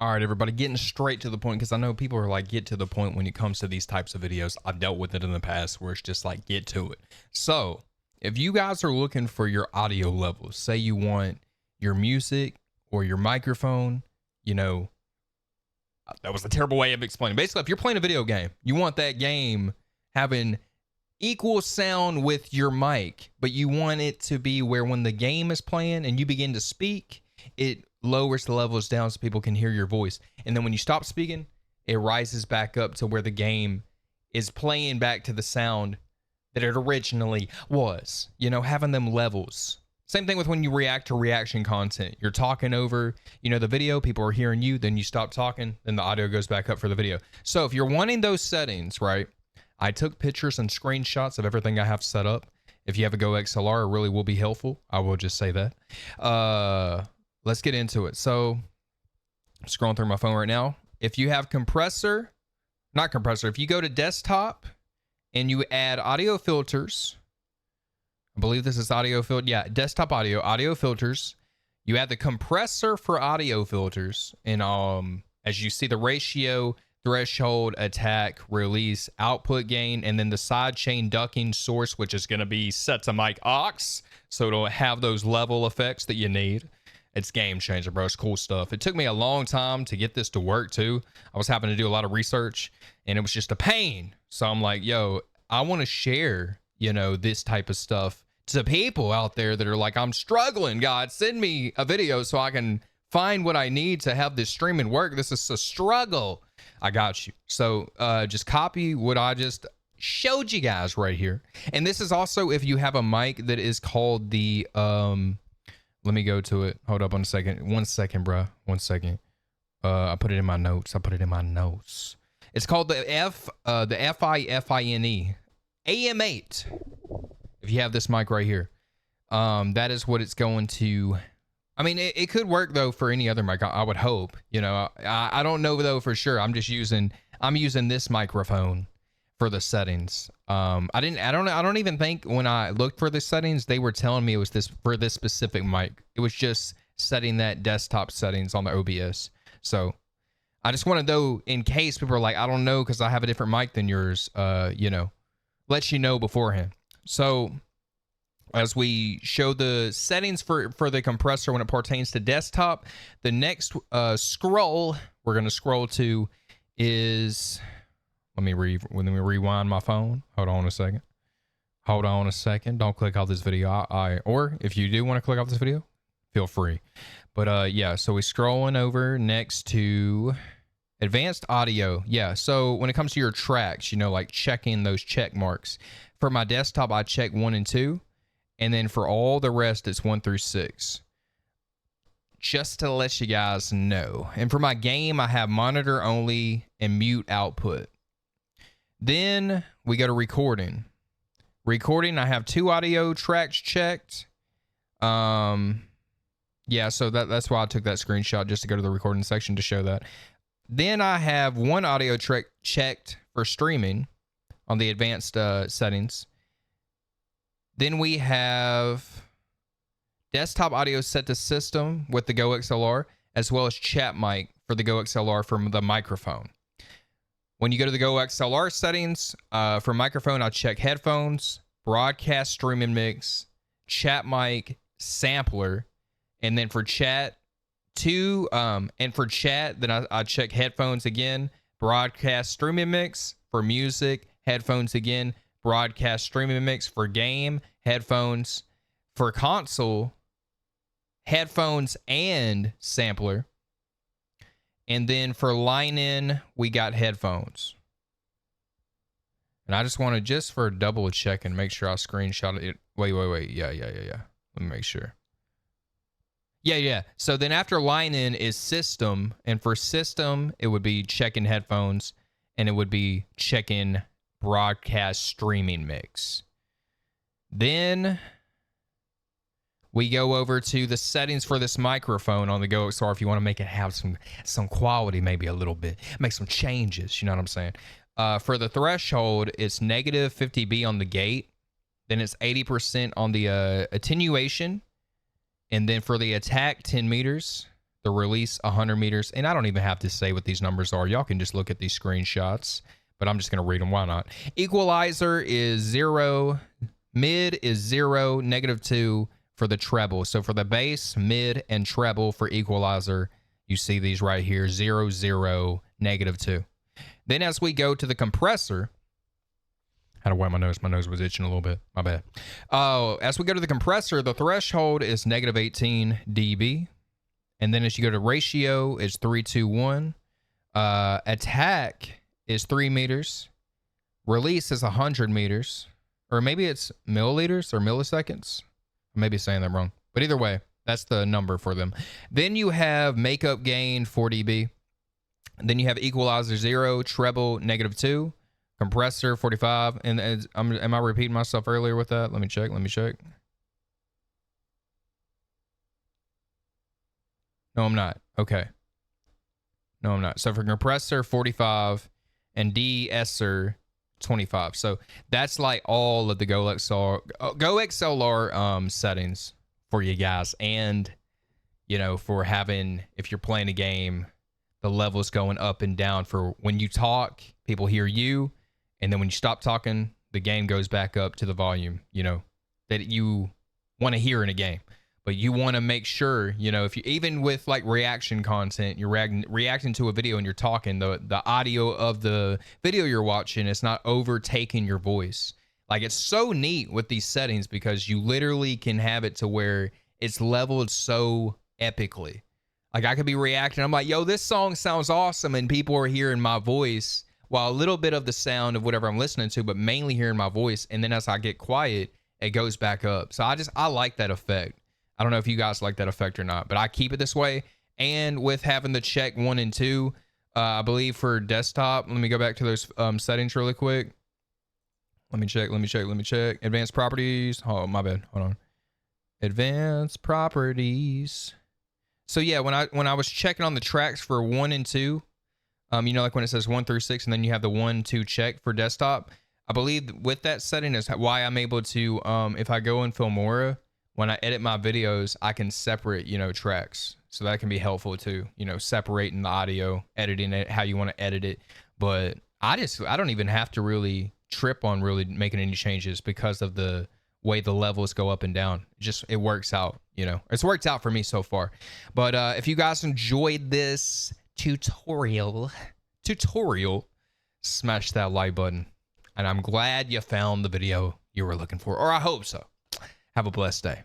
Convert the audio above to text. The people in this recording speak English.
All right, everybody, getting straight to the point, because I know people are like, get to the point when it comes to these types of videos. I've dealt with it in the past where it's just like, get to it. So if you guys are looking for your audio levels, say you want your music or your microphone, you know, that was a terrible way of explaining. Basically, if you're playing a video game, you want that game having equal sound with your mic, but you want it to be where when the game is playing and you begin to speak, it lowers the levels down so people can hear your voice. And then when you stop speaking, it rises back up to where the game is playing back to the sound that it originally was, you know, having them levels. Same thing with when you react to reaction content. You're talking over, you know, the video, people are hearing you, then you stop talking, then the audio goes back up for the video. So if you're wanting those settings, right, I took pictures and screenshots of everything I have set up. If you have a Go XLR, it really will be helpful. I will just say that. Let's get into it. So I'm scrolling through my phone right now. If you have if you go to desktop and you add audio filters, I believe this is audio filter. Yeah, desktop audio filters. You add the compressor for audio filters. And as you see the ratio, threshold, attack, release, output gain, and then the side chain ducking source, which is going to be set to mic aux. So it'll have those level effects that you need. It's game changer, bro. It's cool stuff. It took me a long time to get this to work too. I was having to do a lot of research and it was just a pain. So I'm like, yo, I want to share, you know, this type of stuff to people out there that are like, I'm struggling, God, send me a video so I can find what I need to have this streaming work. This is a struggle. I got you. So just copy what I just showed you guys right here. And this is also if you have a mic that is called the, let me go to it. Hold up on a second. 1 second, bro. 1 second. I put it in my notes. It's called the FIFINE AM8. If you have this mic right here, that is what it's going to. I mean, it could work though for any other mic. I would hope. You know, I don't know though for sure. I'm using this microphone for the settings. I don't even think when I looked for the settings, they were telling me it was this for this specific mic. It was just setting that desktop settings on the OBS. So I just want to know in case people are like, I don't know, because I have a different mic than yours, you know, let you know beforehand. So as we show the settings for the compressor when it pertains to desktop, the next scroll we're going to scroll to is, let me rewind my phone. Hold on a second. Don't click off this video. Or if you do want to click off this video, feel free. But yeah, so we're scrolling over next to advanced audio. Yeah, so when it comes to your tracks, you know, like checking those check marks. For my desktop, I check 1 and 2. And then for all the rest, it's 1 through 6. Just to let you guys know. And for my game, I have monitor only and mute output. Then we go to recording. Recording, I have 2 audio tracks checked. Yeah, so that's why I took that screenshot, just to go to the recording section to show that. Then I have 1 audio track checked for streaming on the advanced settings. Then we have desktop audio set to system with the Go XLR, as well as chat mic for the Go XLR from the microphone. When you go to the Go XLR settings, for microphone, I check headphones, broadcast streaming mix, chat mic, sampler, and then for chat, then I check headphones again, broadcast streaming mix for music, headphones again, broadcast streaming mix for game, headphones for console, headphones and sampler. And then for line in, we got headphones. And I just want to, just for a double check and make sure I screenshot it. Wait. Yeah. Let me make sure. Yeah. So then after line in is system. And for system, it would be checking headphones. And it would be checking broadcast streaming mix. Then we go over to the settings for this microphone on the Go XLR if you want to make it have some quality, maybe a little bit. Make some changes, you know what I'm saying? For the threshold, it's negative 50 dB on the gate. Then it's 80% on the attenuation. And then for the attack, 10 meters. The release 100 meters. And I don't even have to say what these numbers are. Y'all can just look at these screenshots, but I'm just going to read them. Why not? Equalizer is 0. Mid is 0, -2 for the treble. So for the bass, mid, and treble for equalizer, you see these right here, 0, 0, -2. Then as we go to the compressor, I had to wipe my nose. My nose was itching a little bit. My bad. As we go to the compressor, the threshold is -18 dB. And then as you go to ratio, it's 3:1. Attack is 3 meters. Release is 100 meters. Or maybe it's milliliters or milliseconds. I may be saying that wrong. But either way, that's the number for them. Then you have makeup gain, 4 dB. And then you have equalizer 0, treble -2, compressor 45. And am I repeating myself earlier with that? Let me check. No, I'm not. Okay. No, I'm not. So for compressor 45 and de-esser 25. So that's like all of the Go XLR settings for you guys. And, you know, for having, if you're playing a game, the levels going up and down for when you talk, people hear you. And then when you stop talking, the game goes back up to the volume, you know, that you want to hear in a game. But you want to make sure, you know, if you, even with like reaction content, you're reacting to a video and you're talking, the audio of the video you're watching, it's not overtaking your voice. Like, it's so neat with these settings because you literally can have it to where it's leveled so epically. Like, I could be reacting, I'm like, yo, this song sounds awesome, and people are hearing my voice while a little bit of the sound of whatever I'm listening to, but mainly hearing my voice. And then as I get quiet, it goes back up. So I like that effect. I don't know if you guys like that effect or not, but I keep it this way. And with having the check 1 and 2, I believe for desktop, let me go back to those settings really quick. Let me check. Advanced properties. Oh, my bad. Hold on. Advanced properties. So yeah, when I was checking on the tracks for 1 and 2, you know, like when it says 1 through 6, and then you have the 1, 2 check for desktop, I believe with that setting is why I'm able to, if I go in Filmora, when I edit my videos, I can separate, you know, tracks. So that can be helpful too, you know, separating the audio, editing it, how you want to edit it. But I don't even have to really trip on really making any changes because of the way the levels go up and down. It works out, you know. It's worked out for me so far. But if you guys enjoyed this tutorial, smash that like button. And I'm glad you found the video you were looking for, or I hope so. Have a blessed day.